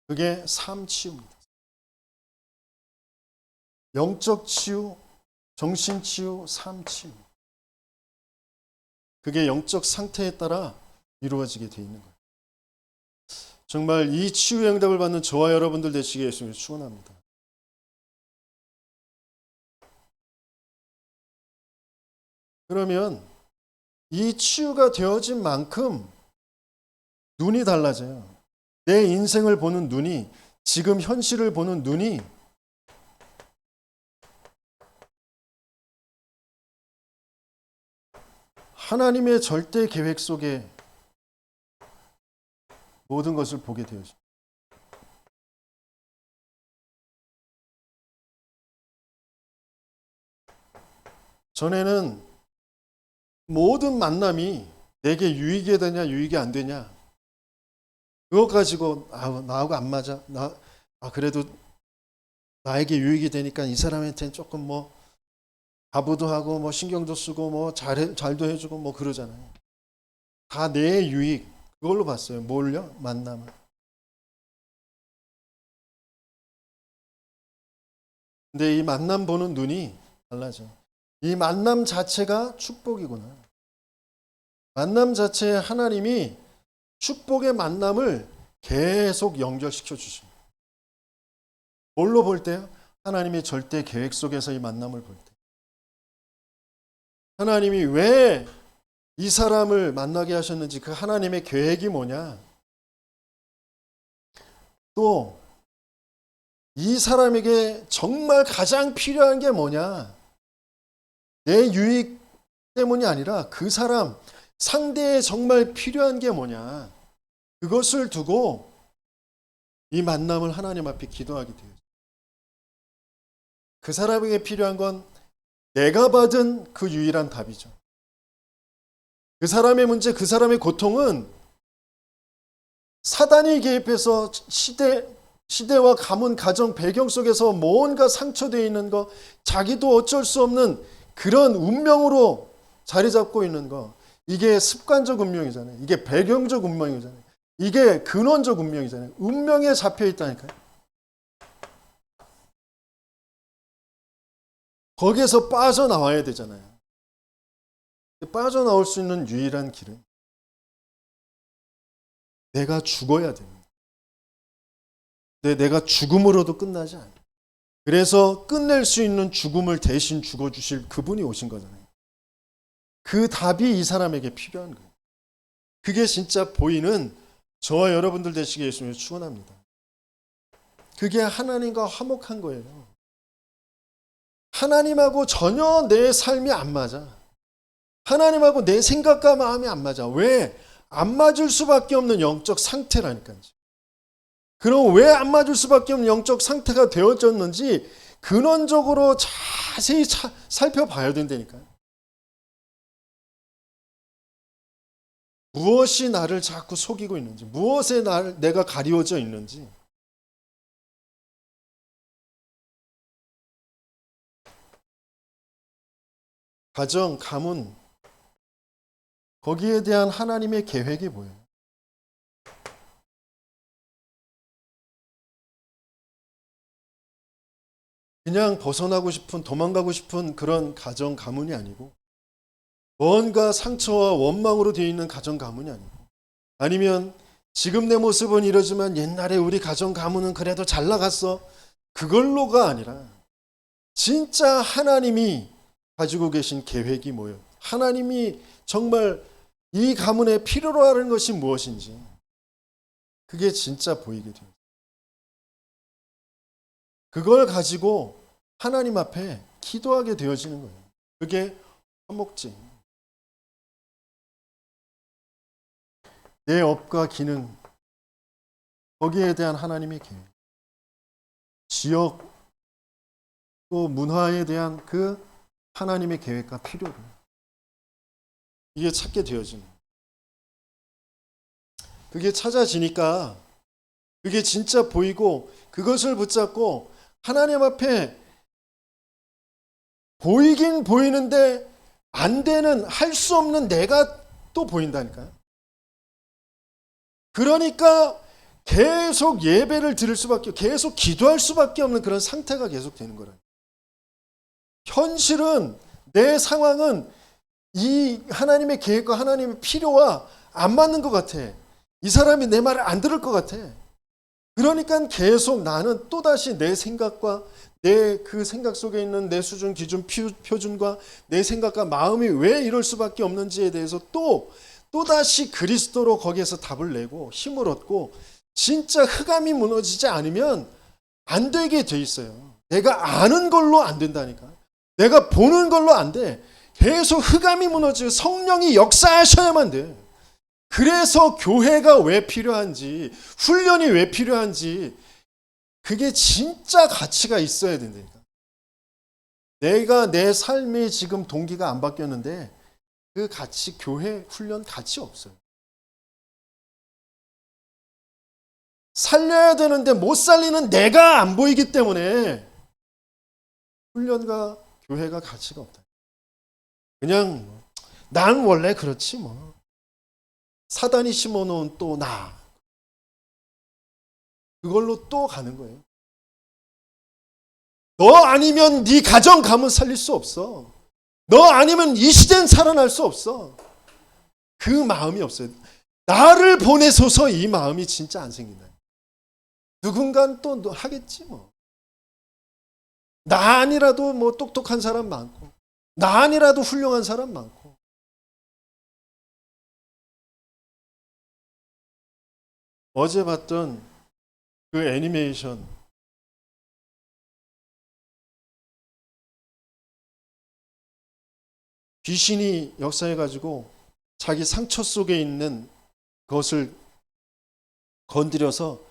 그게 삶 치유입니다. 영적 치유, 정신 치유, 삶 치유. 그게 영적 상태에 따라 이루어지게 되어 있는 거예요. 정말 이 치유의 응답을 받는 저와 여러분들 되시기에 예수님을 축원합니다. 그러면 이 치유가 되어진 만큼 눈이 달라져요. 내 인생을 보는 눈이, 지금 현실을 보는 눈이 하나님의 절대 계획 속에 모든 것을 보게 되어집니다. 전에는 모든 만남이 내게 유익이 되냐 유익이 안 되냐 그것 가지고 나하고 안 맞아. 그래도 나에게 유익이 되니까 이 사람한테는 조금 뭐 바보도 하고 뭐 신경도 쓰고 뭐 잘도 해주고 뭐 그러잖아요. 다 내 유익 그걸로 봤어요. 뭘요? 만남을. 근데 이 만남 보는 눈이 달라져. 이 만남 자체가 축복이구나. 만남 자체에 하나님이 축복의 만남을 계속 연결시켜 주십니다. 뭘로 볼 때요? 하나님의 절대 계획 속에서 이 만남을 볼 때. 하나님이 왜 이 사람을 만나게 하셨는지 그 하나님의 계획이 뭐냐? 또 이 사람에게 정말 가장 필요한 게 뭐냐? 내 유익 때문이 아니라 그 사람 상대에 정말 필요한 게 뭐냐? 그것을 두고 이 만남을 하나님 앞에 기도하게 돼요. 그 사람에게 필요한 건 내가 받은 그 유일한 답이죠. 그 사람의 문제, 그 사람의 고통은 사단이 개입해서 시대와 가문, 가정, 배경 속에서 뭔가 상처되어 있는 거, 자기도 어쩔 수 없는 그런 운명으로 자리 잡고 있는 거, 이게 습관적 운명이잖아요. 이게 배경적 운명이잖아요. 이게 근원적 운명이잖아요. 운명에 잡혀 있다니까요. 거기에서 빠져나와야 되잖아요. 빠져나올 수 있는 유일한 길은 내가 죽어야 됩니다. 근데 내가 죽음으로도 끝나지 않아요. 그래서 끝낼 수 있는 죽음을 대신 죽어주실 그분이 오신 거잖아요. 그 답이 이 사람에게 필요한 거예요. 그게 진짜 보이는 저와 여러분들 되시기에 예수님을 축원합니다. 그게 하나님과 화목한 거예요. 하나님하고 전혀 내 삶이 안 맞아. 하나님하고 내 생각과 마음이 안 맞아. 왜? 안 맞을 수밖에 없는 영적 상태라니까요. 그럼 왜 안 맞을 수밖에 없는 영적 상태가 되어졌는지 근원적으로 자세히 살펴봐야 된다니까요. 무엇이 나를 자꾸 속이고 있는지, 무엇에 내가 가리워져 있는지. 가정, 가문, 거기에 대한 하나님의 계획이 뭐예요? 그냥 벗어나고 싶은, 도망가고 싶은 그런 가정, 가문이 아니고 뭔가 상처와 원망으로 되어 있는 가정, 가문이 아니고 아니면 지금 내 모습은 이러지만 옛날에 우리 가정, 가문은 그래도 잘 나갔어. 그걸로가 아니라 진짜 하나님이 가지고 계신 계획이 뭐예요? 하나님이 정말 이 가문에 필요로 하는 것이 무엇인지 그게 진짜 보이게 돼요. 그걸 가지고 하나님 앞에 기도하게 되어지는 거예요. 그게 화목제. 내 업과 기능, 거기에 대한 하나님의 계획. 지역, 또 문화에 대한 그 하나님의 계획과 필요를. 이게 찾게 되어지는 거예요. 그게 찾아지니까 그게 진짜 보이고 그것을 붙잡고 하나님 앞에 보이긴 보이는데 안 되는, 할 수 없는 내가 또 보인다니까요. 그러니까 계속 예배를 드릴 수밖에, 계속 기도할 수밖에 없는 그런 상태가 계속 되는 거라요. 현실은, 내 상황은 이 하나님의 계획과 하나님의 필요와 안 맞는 것 같아. 이 사람이 내 말을 안 들을 것 같아. 그러니까 계속 나는 또다시 내 생각과 내 그 생각 속에 있는 내 수준, 기준, 표준과 내 생각과 마음이 왜 이럴 수밖에 없는지에 대해서 또다시 그리스도로 거기에서 답을 내고 힘을 얻고 진짜 흑암이 무너지지 않으면 안 되게 돼 있어요. 내가 아는 걸로 안 된다니까. 내가 보는 걸로 안 돼. 계속 흑암이 무너지고 성령이 역사하셔야만 돼. 그래서 교회가 왜 필요한지, 훈련이 왜 필요한지, 그게 진짜 가치가 있어야 된다니까. 내가 내 삶이 지금 동기가 안 바뀌었는데 그 가치, 교회 훈련 가치 없어요. 살려야 되는데 못 살리는 내가 안 보이기 때문에 훈련과 교회가 가치가 없다. 그냥 난 원래 그렇지 뭐. 사단이 심어놓은 또 나. 그걸로 또 가는 거예요. 너 아니면 네 가정 가문 살릴 수 없어. 너 아니면 이 시대는 살아날 수 없어. 그 마음이 없어요. 나를 보내소서 이 마음이 진짜 안 생긴다. 누군가는 또 하겠지 뭐. 나 아니라도 뭐 똑똑한 사람 많고 나 아니라도 훌륭한 사람 많고 어제 봤던 그 애니메이션 귀신이 역사해가지고 자기 상처 속에 있는 것을 건드려서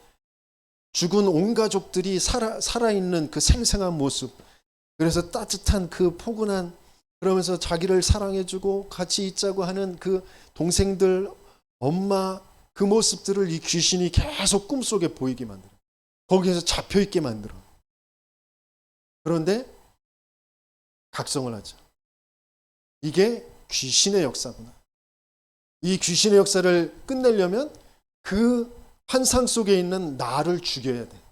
죽은 온 가족들이 살아있는 그 생생한 모습, 그래서 따뜻한 그 포근한, 그러면서 자기를 사랑해주고 같이 있자고 하는 그 동생들, 엄마, 그 모습들을 이 귀신이 계속 꿈속에 보이게 만들어. 거기에서 잡혀있게 만들어. 그런데 각성을 하죠. 이게 귀신의 역사구나. 이 귀신의 역사를 끝내려면 그 환상 속에 있는 나를 죽여야 돼.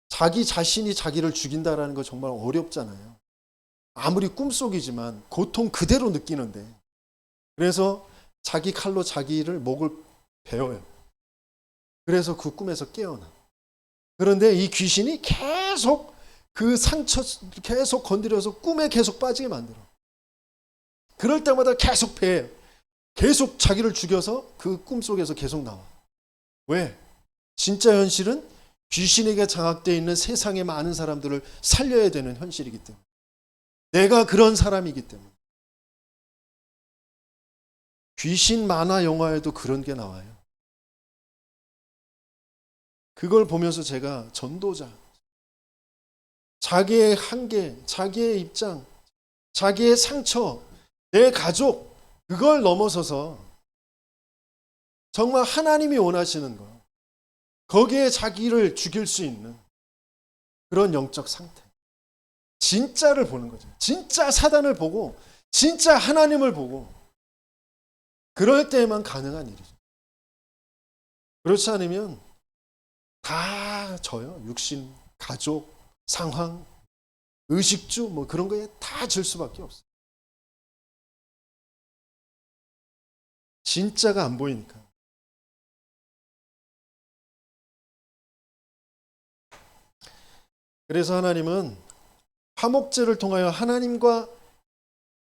자기 자신이 자기를 죽인다라는 거 정말 어렵잖아요. 아무리 꿈속이지만 고통 그대로 느끼는데. 그래서 자기 칼로 자기를 목을 베어요. 그래서 그 꿈에서 깨어나. 그런데 이 귀신이 계속 그 상처 계속 건드려서 꿈에 계속 빠지게 만들어. 그럴 때마다 계속 베요. 계속 자기를 죽여서 그 꿈속에서 계속 나와. 왜? 진짜 현실은 귀신에게 장악되어 있는 세상의 많은 사람들을 살려야 되는 현실이기 때문에. 내가 그런 사람이기 때문에. 귀신 만화 영화에도 그런 게 나와요. 그걸 보면서 제가 전도자, 자기의 한계, 자기의 입장, 자기의 상처, 내 가족, 그걸 넘어서서 정말 하나님이 원하시는 것, 거기에 자기를 죽일 수 있는 그런 영적 상태. 진짜를 보는 거죠. 진짜 사단을 보고, 진짜 하나님을 보고, 그럴 때에만 가능한 일이죠. 그렇지 않으면 다 져요. 육신, 가족, 상황, 의식주, 뭐 그런 거에 다 질 수밖에 없어요. 진짜가 안 보이니까. 그래서 하나님은 화목제를 통하여 하나님과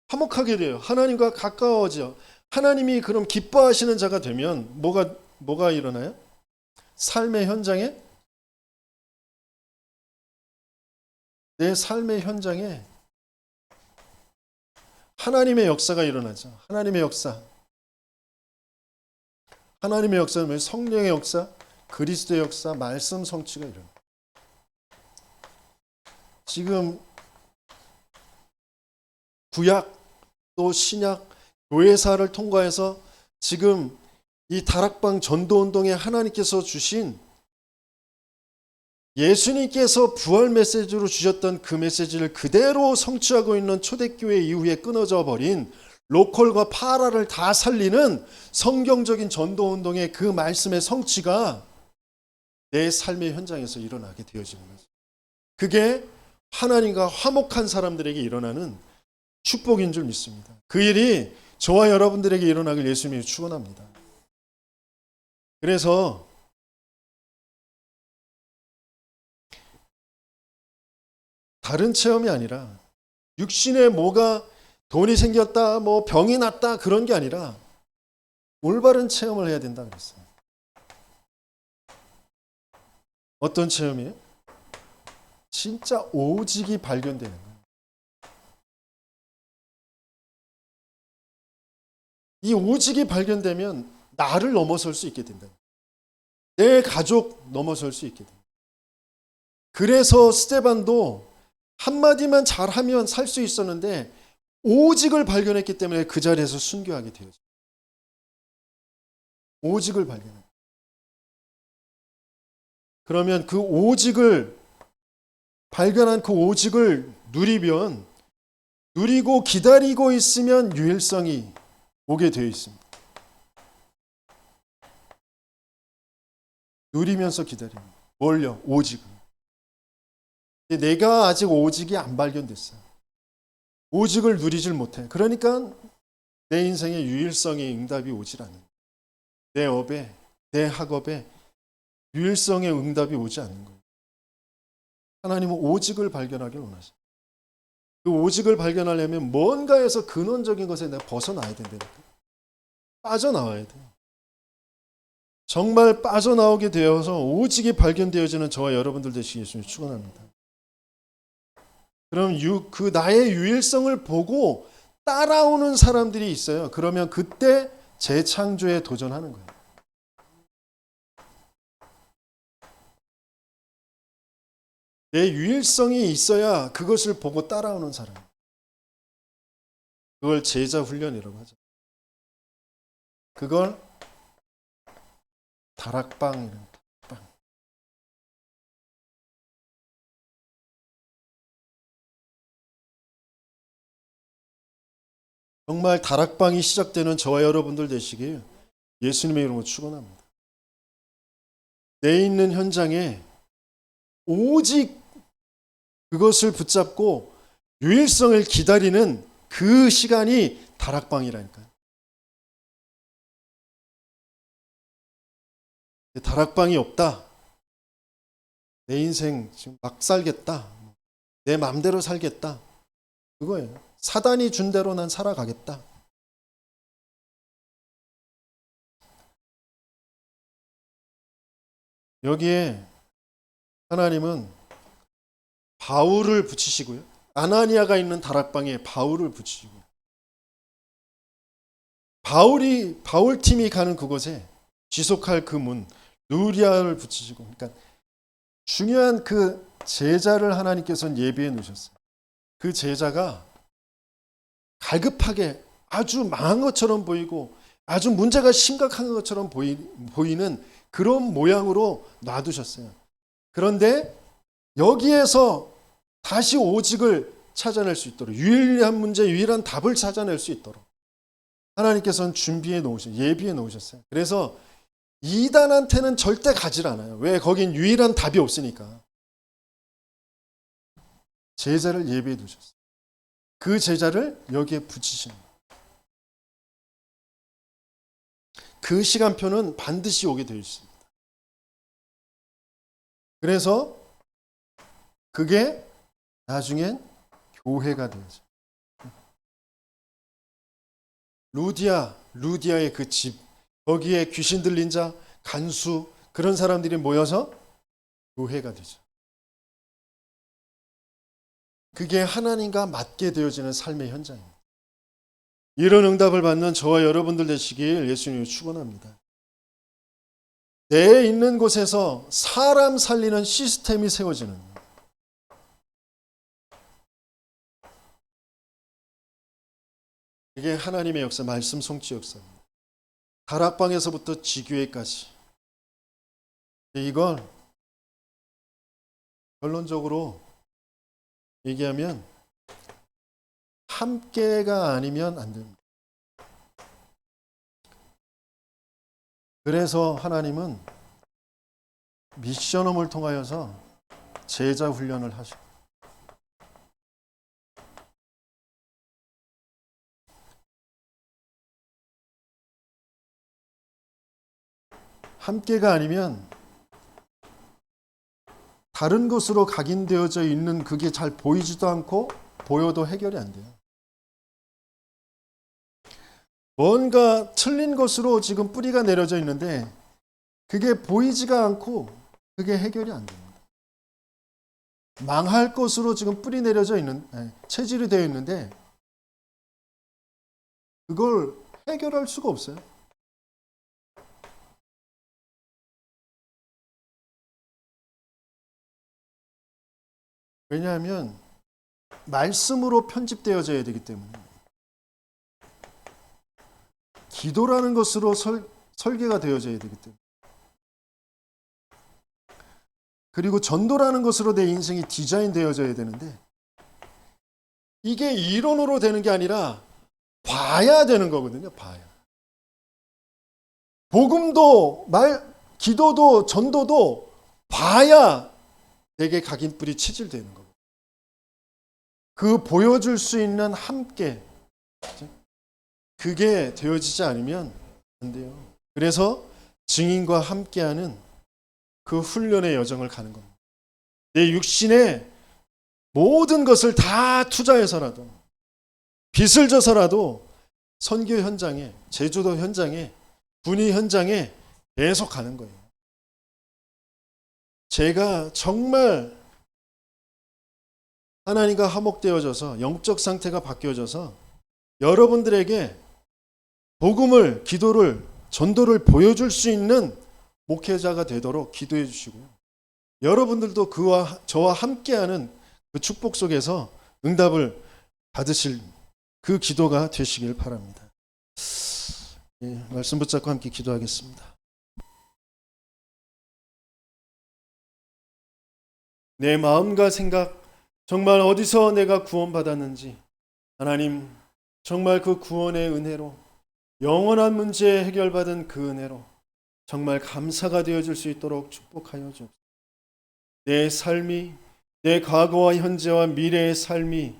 화목하게 돼요. 하나님과 가까워져. 하나님이 그럼 기뻐하시는 자가 되면 뭐가 일어나요? 삶의 현장에, 내 삶의 현장에 하나님의 역사가 일어나죠. 하나님의 역사. 하나님의 역사는 성령의 역사, 그리스도의 역사, 말씀 성취가 일어나요. 지금 구약 또 신약 교회사를 통과해서 지금 이 다락방 전도운동에 하나님께서 주신 예수님께서 부활 메시지로 주셨던 그 메시지를 그대로 성취하고 있는 초대교회 이후에 끊어져 버린 로컬과 파라를 다 살리는 성경적인 전도운동의 그 말씀의 성취가 내 삶의 현장에서 일어나게 되어지는 거죠. 그게 하나님과 화목한 사람들에게 일어나는 축복인 줄 믿습니다. 그 일이 저와 여러분들에게 일어나길 예수님이 축원합니다. 그래서 다른 체험이 아니라 육신에 뭐가 돈이 생겼다, 뭐 병이 났다 그런 게 아니라 올바른 체험을 해야 된다 그랬어요. 어떤 체험이에요? 진짜 오직이 발견되는 거예요. 이 오직이 발견되면 나를 넘어설 수 있게 된다. 내 가족 넘어설 수 있게 된다. 그래서 스데반도 한마디만 잘하면 살 수 있었는데 오직을 발견했기 때문에 그 자리에서 순교하게 되었죠. 오직을 발견해요. 그러면 그 오직을 발견한 그 오직을 누리고 기다리고 있으면 유일성이 오게 되어 있습니다. 누리면서 기다리는 뭘요? 오직을. 내가 아직 오직이 안 발견됐어요. 오직을 누리질 못해. 그러니까 내 인생의 유일성의 응답이 오질 않는 거예요. 내 업에, 내 학업에 유일성의 응답이 오지 않는 거예요. 하나님은 오직을 발견하길 원하셔요. 그 오직을 발견하려면 뭔가에서 근원적인 것에 내가 벗어나야 된다니까. 빠져나와야 돼요. 정말 빠져나오게 되어서 오직이 발견되어지는 저와 여러분들 되시기 예수님 축원합니다. 그럼 그 나의 유일성을 보고 따라오는 사람들이 있어요. 그러면 그때 재창조에 도전하는 거예요. 내 유일성이 있어야 그것을 보고 따라오는 사람. 그걸 제자 훈련이라고 하죠. 그걸 다락방이라는 다락방. 정말 다락방이 시작되는 저와 여러분들 되시길 예수님의 이름으로 축원합니다. 내 있는 현장에 오직 그것을 붙잡고 유일성을 기다리는 그 시간이 다락방이라니까요. 다락방이 없다. 내 인생 지금 막 살겠다. 내 마음대로 살겠다. 그거예요. 사단이 준 대로 난 살아가겠다. 여기에 하나님은 바울을 붙이시고요. 아나니아가 있는 다락방에 바울을 붙이시고, 바울 팀이 가는 그곳에 지속할 그 문 루디아를 붙이시고, 그러니까 중요한 그 제자를 하나님께서는 예비해 놓으셨어요. 그 제자가 갈급하게 아주 망한 것처럼 보이고 아주 문제가 심각한 것처럼 보이는 그런 모양으로 놔두셨어요. 그런데 여기에서 다시 오직을 찾아낼 수 있도록, 유일한 문제, 유일한 답을 찾아낼 수 있도록 하나님께서는 예비해 놓으셨어요. 그래서 이단한테는 절대 가질 않아요. 왜? 거긴 유일한 답이 없으니까. 제자를 예비해 두셨어요. 그 제자를 여기에 붙이신 거예요. 그 시간표는 반드시 오게 되어 있습니다. 그래서 그게 나중엔 교회가 되죠. 루디아의 그 집, 거기에 귀신 들린 자, 간수, 그런 사람들이 모여서 교회가 되죠. 그게 하나님과 맞게 되어지는 삶의 현장입니다. 이런 응답을 받는 저와 여러분들 되시길 예수님을 축원합니다. 내 있는 곳에서 사람 살리는 시스템이 세워지는, 이게 하나님의 역사, 말씀 성취 역사입니다. 다락방에서부터 지교회까지. 이걸 결론적으로 얘기하면 함께가 아니면 안 됩니다. 그래서 하나님은 미션홈을 통하여서 제자 훈련을 하시고, 함께가 아니면 다른 것으로 각인되어져 있는 그게 잘 보이지도 않고 보여도 해결이 안 돼요. 뭔가 틀린 것으로 지금 뿌리가 내려져 있는데 그게 보이지가 않고 그게 해결이 안 됩니다. 망할 것으로 지금 뿌리 내려져 있는, 체질이 되어 있는데 그걸 해결할 수가 없어요. 왜냐하면 말씀으로 편집되어져야 되기 때문에, 기도라는 것으로 설계가 되어져야 되기 때문에, 그리고 전도라는 것으로 내 인생이 디자인되어져야 되는데, 이게 이론으로 되는 게 아니라 봐야 되는 거거든요. 봐야. 복음도 기도도 전도도 봐야 내게 각인뿔이 체질되는 거예요. 그 보여줄 수 있는 함께, 그게 되어지지 않으면 안 돼요. 그래서 증인과 함께하는 그 훈련의 여정을 가는 겁니다. 내 육신의 모든 것을 다 투자해서라도, 빚을 져서라도 선교 현장에, 제주도 현장에, 군의 현장에 계속 가는 거예요. 제가 정말 하나님과 화목되어져서 영적 상태가 바뀌어져서 여러분들에게 복음을, 기도를, 전도를 보여줄 수 있는 목회자가 되도록 기도해 주시고요. 여러분들도 저와 함께하는 그 축복 속에서 응답을 받으실 그 기도가 되시길 바랍니다. 예, 말씀 붙잡고 함께 기도하겠습니다. 내 마음과 생각, 정말 어디서 내가 구원받았는지 하나님 정말 그 구원의 은혜로 영원한 문제 해결받은 그 은혜로 정말 감사가 되어질 수 있도록 축복하여 주옵소서. 내 삶이, 내 과거와 현재와 미래의 삶이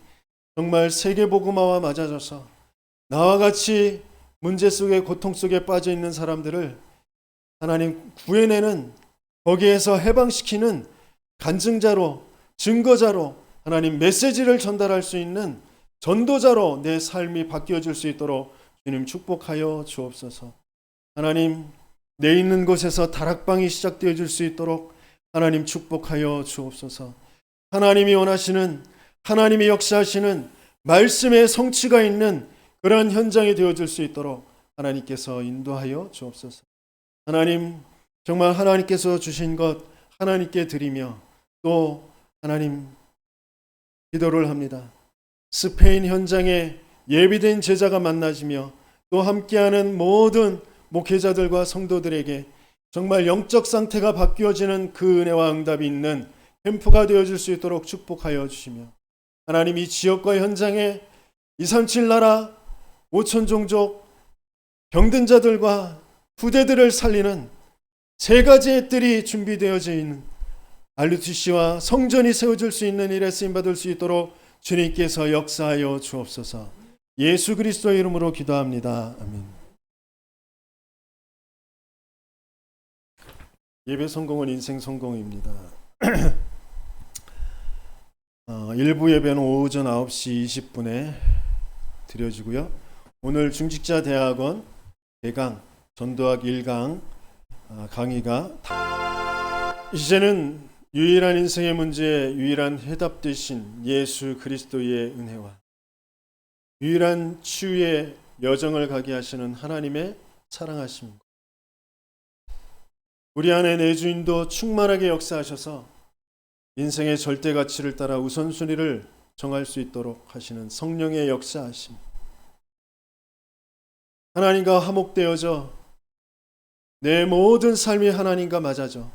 정말 세계복음화와 맞아져서 나와 같이 문제 속에 고통 속에 빠져 있는 사람들을 하나님 구해내는, 거기에서 해방시키는 간증자로, 증거자로, 하나님 메시지를 전달할 수 있는 전도자로 내 삶이 바뀌어질 수 있도록 주님 축복하여 주옵소서. 하나님, 내 있는 곳에서 다락방이 시작되어질 수 있도록 하나님 축복하여 주옵소서. 하나님이 원하시는, 하나님이 역사하시는 말씀의 성취가 있는 그러한 현장이 되어질 수 있도록 하나님께서 인도하여 주옵소서. 하나님, 정말 하나님께서 주신 것 하나님께 드리며 또 하나님 기도를 합니다. 스페인 현장에 예비된 제자가 만나지며 또 함께하는 모든 목회자들과 성도들에게 정말 영적 상태가 바뀌어지는 그 은혜와 응답이 있는 캠프가 되어질 수 있도록 축복하여 주시며, 하나님 이 지역과 현장에 237 나라 5천 종족 병든 자들과 후대들을 살리는 세 가지의 뜰이 준비되어져 있는 RUTC와 성전이 세워질 수 있는 일에 쓰임받을 수 있도록 주님께서 역사하여 주옵소서. 예수 그리스도의 이름으로 기도합니다. 아멘. 예배 성공은 인생 성공입니다. 일부 예배는 오전 9시 20분에 드려지고요. 오늘 중직자 대학원 대강 전도학 1강 강의가 이제는 유일한 인생의 문제에 유일한 해답 되신 예수 그리스도의 은혜와 유일한 치유의 여정을 가게 하시는 하나님의 사랑하심과 우리 안에 내주인도 충만하게 역사하셔서 인생의 절대 가치를 따라 우선순위를 정할 수 있도록 하시는 성령의 역사하심, 하나님과 화목되어져 내 모든 삶이 하나님과 맞아져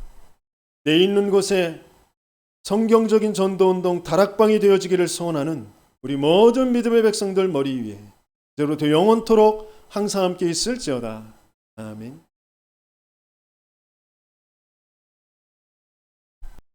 내 있는 곳에 성경적인 전도운동 다락방이 되어지기를 소원하는 우리 모든 믿음의 백성들 머리 위에 이제로부터 영원토록 항상 함께 있을지어다. 아멘.